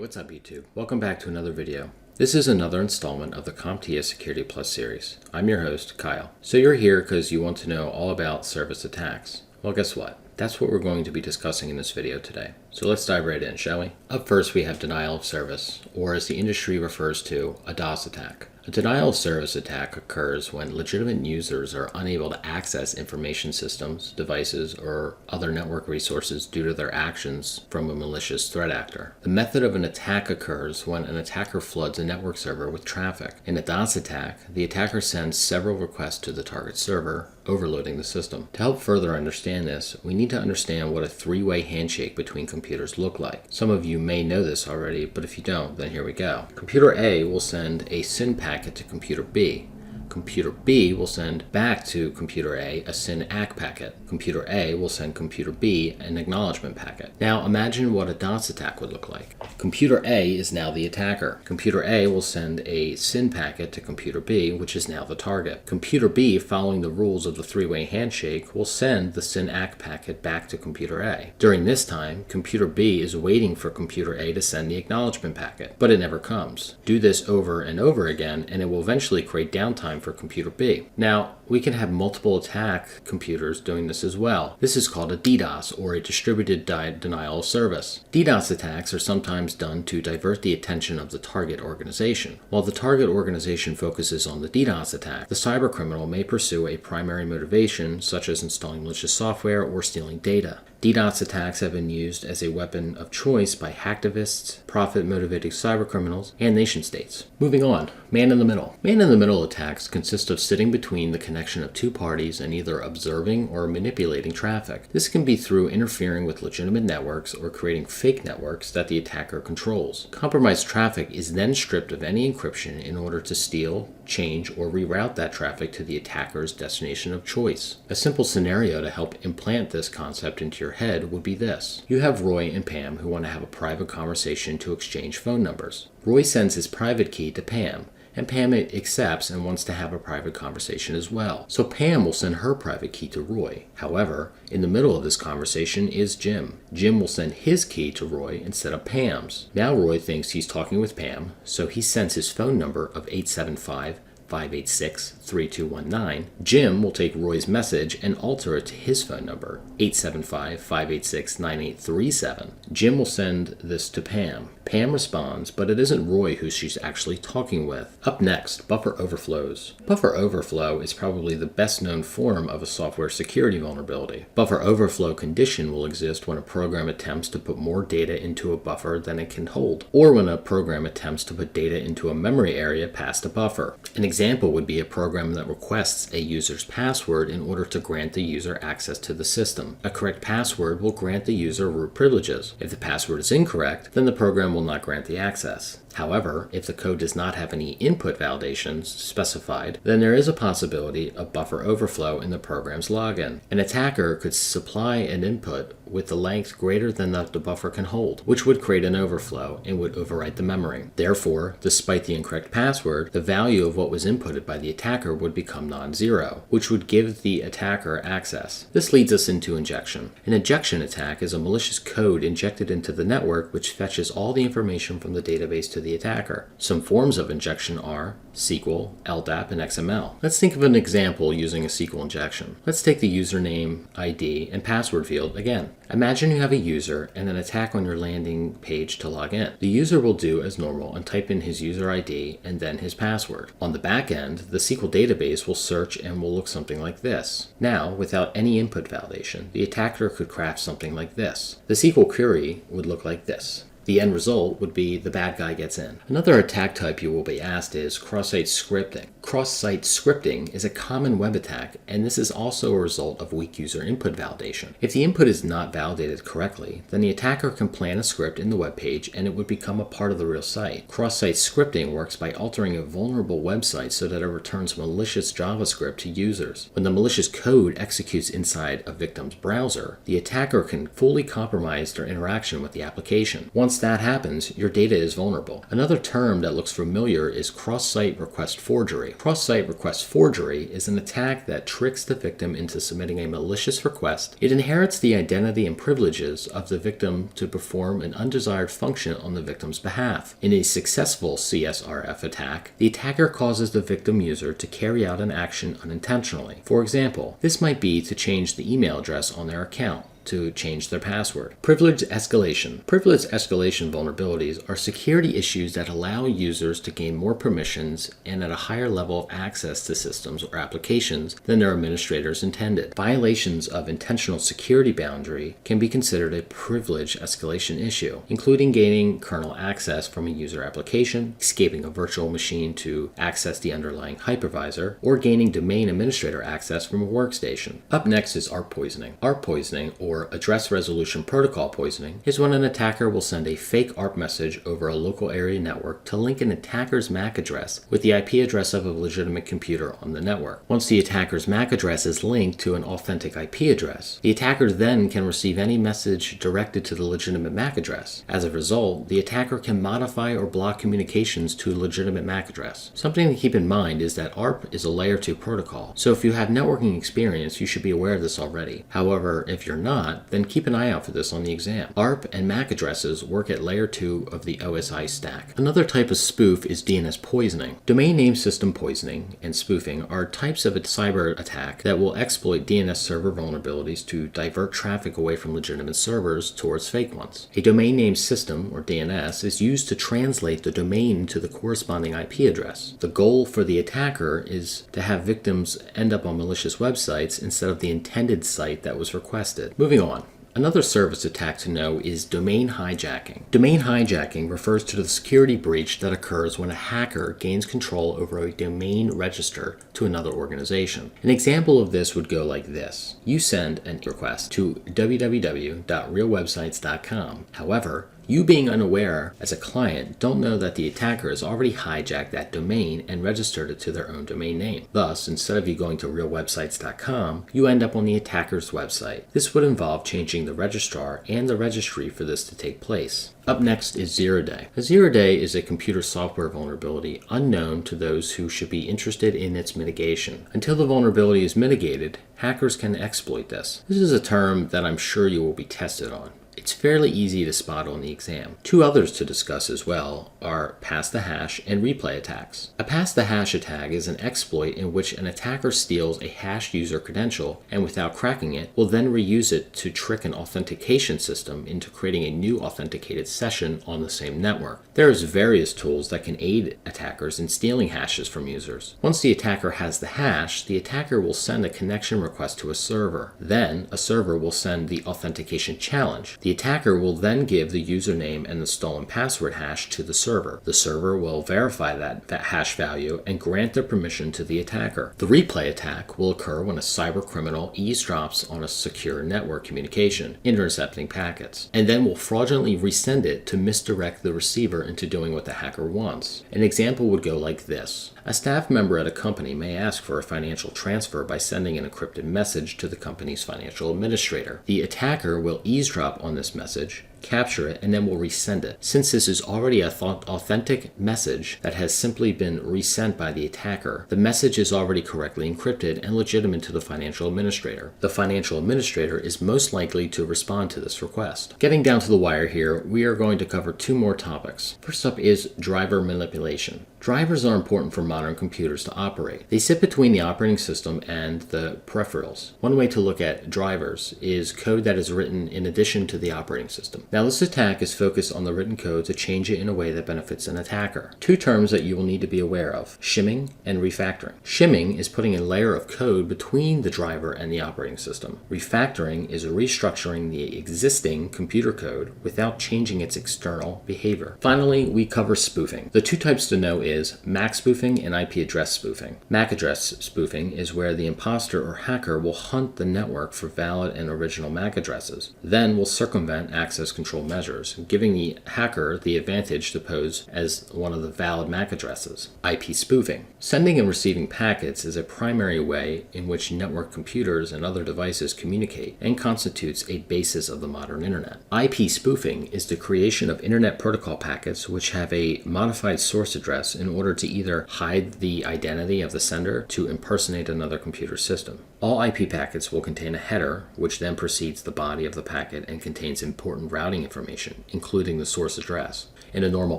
What's up YouTube? Welcome back to another video. This is another installment of the CompTIA Security Plus series. I'm your host, Kyle. So you're here because you want to know all about service attacks. Well, guess what? That's what we're going to be discussing in this video today. So let's dive right in, shall we? Up first, we have denial of service, or as the industry refers to, a DDoS attack. A denial of service attack occurs when legitimate users are unable to access information systems, devices, or other network resources due to their actions from a malicious threat actor. The method of an attack occurs when an attacker floods a network server with traffic. In a DDoS attack, the attacker sends several requests to the target server, overloading the system. To help further understand this, we need to understand what a three-way handshake between computers look like. Some of you may know this already, but if you don't, then here we go. Computer A will send a SYN packet to computer B. Computer B will send back to computer A a SYN ACK packet. Computer A will send computer B an acknowledgement packet. Now imagine what a DDoS attack would look like. Computer A is now the attacker. Computer A will send a SYN packet to computer B, which is now the target. Computer B, following the rules of the three-way handshake, will send the SYN ACK packet back to computer A. During this time, computer B is waiting for computer A to send the acknowledgement packet, but it never comes. Do this over and over again, and it will eventually create downtime for computer B. Now, we can have multiple attack computers doing this as well. This is called a DDoS, or a distributed denial of service. DDoS attacks are sometimes done to divert the attention of the target organization. While the target organization focuses on the DDoS attack, the cybercriminal may pursue a primary motivation, such as installing malicious software or stealing data. DDoS attacks have been used as a weapon of choice by hacktivists, profit-motivated cybercriminals, and nation-states. Moving on, man-in-the-middle. Man-in-the-middle attacks consist of sitting between the connection of two parties and either observing or manipulating traffic. This can be through interfering with legitimate networks or creating fake networks that the attacker controls. Compromised traffic is then stripped of any encryption in order to steal, change, or reroute that traffic to the attacker's destination of choice. A simple scenario to help implant this concept into your head would be this. You have Roy and Pam who want to have a private conversation to exchange phone numbers. Roy sends his private key to Pam, and Pam accepts and wants to have a private conversation as well. So Pam will send her private key to Roy. However, in the middle of this conversation is Jim. Jim will send his key to Roy instead of Pam's. Now Roy thinks he's talking with Pam, so he sends his phone number of 875-586-3219. Jim will take Roy's message and alter it to his phone number, 875-586-9837. Jim will send this to Pam. Pam responds, but it isn't Roy who she's actually talking with. Up next, buffer overflows. Buffer overflow is probably the best known form of a software security vulnerability. Buffer overflow condition will exist when a program attempts to put more data into a buffer than it can hold, or when a program attempts to put data into a memory area past a buffer. An example would be a program that requests a user's password in order to grant the user access to the system. A correct password will grant the user root privileges. If the password is incorrect, then the program will not grant the access. However, if the code does not have any input validations specified, then there is a possibility of buffer overflow in the program's login. An attacker could supply an input with the length greater than the buffer can hold, which would create an overflow and would overwrite the memory. Therefore, despite the incorrect password, the value of what was inputted by the attacker would become non-zero, which would give the attacker access. This leads us into injection. An injection attack is a malicious code injected into the network which fetches all the information from the database to the attacker. Some forms of injection are SQL, LDAP, and XML. Let's think of an example using a SQL injection. Let's take the username, ID, and password field again. Imagine you have a user and an attack on your landing page to log in. The user will do as normal and type in his user ID and then his password. On the back end, the SQL database will search and will look something like this. Now, without any input validation, the attacker could craft something like this. The SQL query would look like this. The end result would be the bad guy gets in. Another attack type you will be asked is cross-site scripting. Cross-site scripting is a common web attack, and this is also a result of weak user input validation. If the input is not validated correctly, then the attacker can plant a script in the web page and it would become a part of the real site. Cross-site scripting works by altering a vulnerable website so that it returns malicious JavaScript to users. When the malicious code executes inside a victim's browser, the attacker can fully compromise their interaction with the application. Once Once that happens, your data is vulnerable. Another term that looks familiar is cross-site request forgery. Cross-site request forgery is an attack that tricks the victim into submitting a malicious request. It inherits the identity and privileges of the victim to perform an undesired function on the victim's behalf. In a successful CSRF attack, the attacker causes the victim user to carry out an action unintentionally. For example, this might be to change the email address on their account, to change their password. Privilege escalation. Privilege escalation vulnerabilities are security issues that allow users to gain more permissions and at a higher level of access to systems or applications than their administrators intended. Violations of intentional security boundary can be considered a privilege escalation issue, including gaining kernel access from a user application, escaping a virtual machine to access the underlying hypervisor, or gaining domain administrator access from a workstation. Up next is ARP poisoning. ARP poisoning, or address resolution protocol poisoning, is when an attacker will send a fake ARP message over a local area network to link an attacker's MAC address with the IP address of a legitimate computer on the network. Once the attacker's MAC address is linked to an authentic IP address, the attacker then can receive any message directed to the legitimate MAC address. As a result, the attacker can modify or block communications to a legitimate MAC address. Something to keep in mind is that ARP is a layer 2 protocol, so if you have networking experience, you should be aware of this already. However, if you're not, then keep an eye out for this on the exam. ARP and MAC addresses work at layer 2 of the OSI stack. Another type of spoof is DNS poisoning. Domain name system poisoning and spoofing are types of a cyber attack that will exploit DNS server vulnerabilities to divert traffic away from legitimate servers towards fake ones. A domain name system, or DNS, is used to translate the domain to the corresponding IP address. The goal for the attacker is to have victims end up on malicious websites instead of the intended site that was requested. Moving on. Another service attack to know is domain hijacking. Domain hijacking refers to the security breach that occurs when a hacker gains control over a domain register to another organization. An example of this would go like this. You send a request to www.realwebsites.com. However, you being unaware as a client don't know that the attacker has already hijacked that domain and registered it to their own domain name. Thus, instead of you going to realwebsites.com, you end up on the attacker's website. This would involve changing the registrar and the registry for this to take place. Up next is zero-day. A zero-day is a computer software vulnerability unknown to those who should be interested in its mitigation. Until the vulnerability is mitigated, hackers can exploit this. This is a term that I'm sure you will be tested on. It's fairly easy to spot on the exam. Two others to discuss as well are pass the hash and replay attacks. A pass the hash attack is an exploit in which an attacker steals a hashed user credential and without cracking it will then reuse it to trick an authentication system into creating a new authenticated session on the same network. There's various tools that can aid attackers in stealing hashes from users. Once the attacker has the hash, the attacker will send a connection request to a server. Then a server will send the authentication challenge. The attacker will then give the username and the stolen password hash to the server. The server will verify that hash value and grant their permission to the attacker. The replay attack will occur when a cyber criminal eavesdrops on a secure network communication, intercepting packets, and then will fraudulently resend it to misdirect the receiver into doing what the hacker wants. An example would go like this. A staff member at a company may ask for a financial transfer by sending an encrypted message to the company's financial administrator. The attacker will eavesdrop on this message, capture it, and then will resend it. Since this is already an authentic message that has simply been resent by the attacker, the message is already correctly encrypted and legitimate to the financial administrator. The financial administrator is most likely to respond to this request. Getting down to the wire here, we are going to cover two more topics. First up is driver manipulation. Drivers are important for modern computers to operate. They sit between the operating system and the peripherals. One way to look at drivers is code that is written in addition to the operating system. Now, this attack is focused on the written code to change it in a way that benefits an attacker. Two terms that you will need to be aware of: shimming and refactoring. Shimming is putting a layer of code between the driver and the operating system. Refactoring is restructuring the existing computer code without changing its external behavior. Finally, we cover spoofing. The two types to know is MAC spoofing and IP address spoofing. MAC address spoofing is where the imposter or hacker will hunt the network for valid and original MAC addresses, then will circumvent access control measures, giving the hacker the advantage to pose as one of the valid MAC addresses. IP spoofing. Sending and receiving packets is a primary way in which network computers and other devices communicate and constitutes a basis of the modern internet. IP spoofing is the creation of internet protocol packets which have a modified source address in order to either hide the identity of the sender to impersonate another computer system. All IP packets will contain a header, which then precedes the body of the packet and contains important routing information, including the source address. In a normal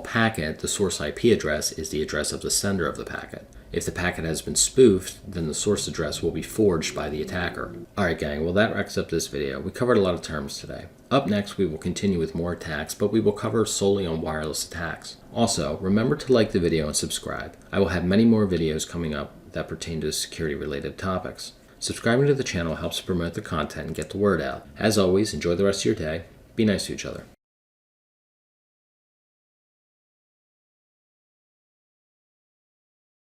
packet, the source IP address is the address of the sender of the packet. If the packet has been spoofed, then the source address will be forged by the attacker. Alright gang, well that wraps up this video. We covered a lot of terms today. Up next, we will continue with more attacks, but we will cover solely on wireless attacks. Also, remember to like the video and subscribe. I will have many more videos coming up that pertain to security related topics. Subscribing to the channel helps promote the content and get the word out. As always, enjoy the rest of your day. Be nice to each other.